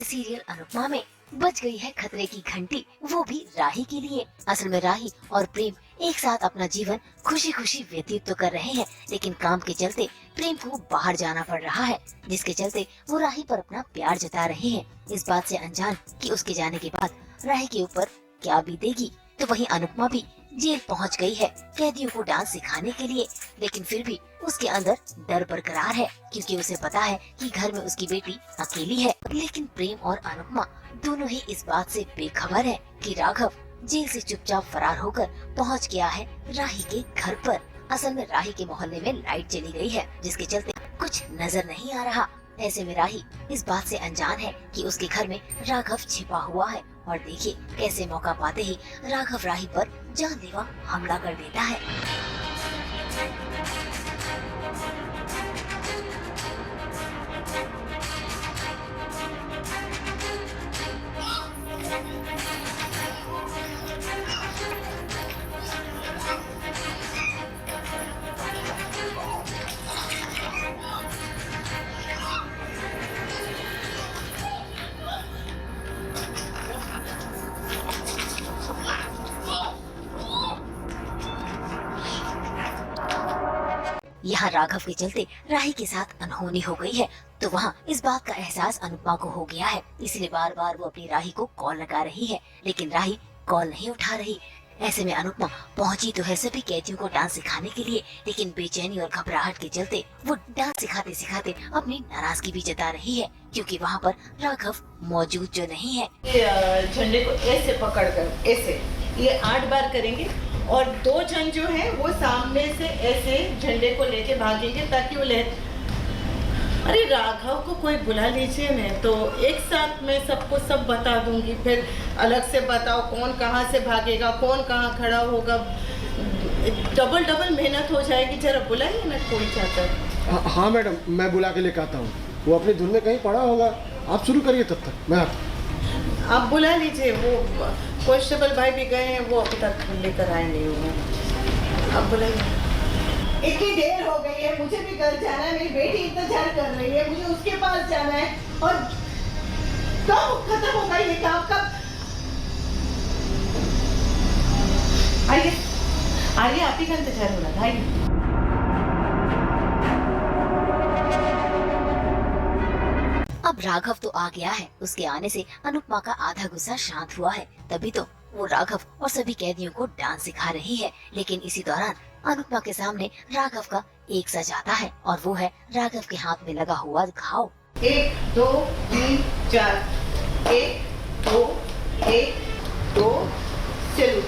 Serial Anupama में बज गई है खतरे की घंटी, वो भी राही के लिए। असल में राही और प्रेम एक साथ अपना जीवन खुशी खुशी व्यतीत तो कर रहे हैं, लेकिन काम के चलते प्रेम को बाहर जाना पड़ रहा है, जिसके चलते वो राही पर अपना प्यार जता रहे हैं, इस बात से अनजान कि उसके जाने के बाद राही के ऊपर क्या बीतेगी। तो वहीं अनुपमा भी जेल पहुंच गई है कैदियों को डांस सिखाने के लिए, लेकिन फिर भी उसके अंदर डर बरकरार है, क्योंकि उसे पता है कि घर में उसकी बेटी अकेली है। लेकिन प्रेम और अनुपमा दोनों ही इस बात से बेखबर है कि राघव जेल से चुपचाप फरार होकर पहुंच गया है राही के घर पर। असल में राही के मोहल्ले में लाइट चली गई है, जिसके चलते कुछ नजर नहीं आ रहा। ऐसे में राही इस बात से अनजान है कि उसके घर में राघव छिपा हुआ है, और देखिए कैसे मौका पाते ही राघव राही पर जानलेवा हमला कर देता है। यहाँ राघव के चलते राही के साथ अनहोनी हो गई है, तो वहाँ इस बात का एहसास अनुपमा को हो गया है, इसलिए बार बार वो अपनी राही को कॉल लगा रही है, लेकिन राही कॉल नहीं उठा रही। ऐसे में अनुपमा पहुंची तो है सभी कैदियों को डांस सिखाने के लिए, लेकिन बेचैनी और घबराहट के चलते वो डांस सिखाते सिखाते अपनी नाराजगी भी जता रही है, क्योंकि वहाँ पर राघव मौजूद जो नहीं है। झंडे को ऐसे पकड़कर ऐसे ये 8 बार करेंगे, और 2 जन जो है वो सामने से ऐसे झंडे को लेके भागेंगे ताकि वो अरे राघव को कोई बुला लीजिए, मैं तो एक साथ मैं सबको सब बता दूंगी, फिर अलग से बताओ कौन कहाँ से भागेगा, कौन कहाँ खड़ा होगा, डबल मेहनत हो जाएगी। जरा बुलाइए ना कोई चाहता। हाँ मैडम, मैं बुला के लेकर आता हूँ, वो अपने धुन में कहीं पड़ा होगा, आप शुरू करिए तब तक मैं आता। आप बुला लीजिए, वो कांस्टेबल भाई भी गए हैं, वो अभी तक लेकर आए नहीं होंगे, आप बुलाइए। इतनी देर हो गई है, मुझे भी घर जाना है, मेरी बेटी इंतजार कर रही है, मुझे उसके पास जाना है, और कब खत्म होगा ये काम, कब? आइए आइए, आप ही का इंतजार हो रहा था, आइए। अब राघव तो आ गया है, उसके आने से अनुपमा का आधा गुस्सा शांत हुआ है, तभी तो वो राघव और सभी कैदियों को डांस सिखा रही है। लेकिन इसी दौरान अनुपमा के सामने राघव का एक सच आता है, और वो है राघव के हाथ में लगा हुआ घाव। 1 2 3 4, 1 2 1 2 सैल्यूट।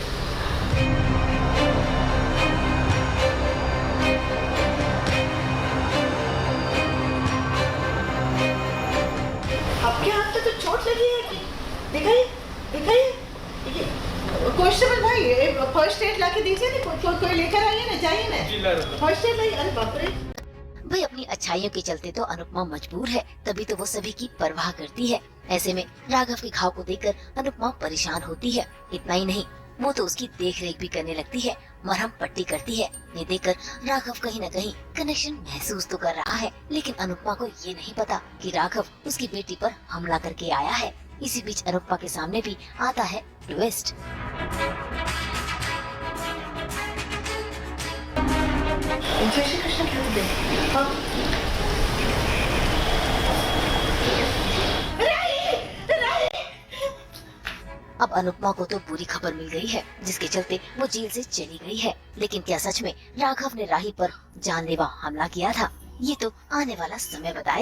आपके हाथ में तो चोट लगी है कि? दिखाइए दिखाइए। कांस्टेबल भाई फर्स्ट एड लाके दीजिए ना, कोई लेकर आइए ना, जाइए ना फर्स्ट एड लाई। अरे बाप रे। भाई अपनी अच्छाइयों के चलते तो अनुपमा मजबूर है, तभी तो वो सभी की परवाह करती है। ऐसे में राघव के घाव को देखकर अनुपमा परेशान होती है। इतना ही नहीं, वो तो उसकी देख रेख भी करने लगती है, मरहम पट्टी करती है। ये देखकर राघव कहीं न कहीं कनेक्शन महसूस तो कर रहा है, लेकिन अनुपमा को ये नहीं पता कि राघव उसकी बेटी पर हमला करके आया है। इसी बीच अनुपमा के सामने भी आता है ट्विस्ट। अब अनुपमा को तो बुरी खबर मिल गई है, जिसके चलते वो जेल से चली गई है। लेकिन क्या सच में राघव ने राही पर जानलेवा हमला किया था? ये तो आने वाला समय बताए।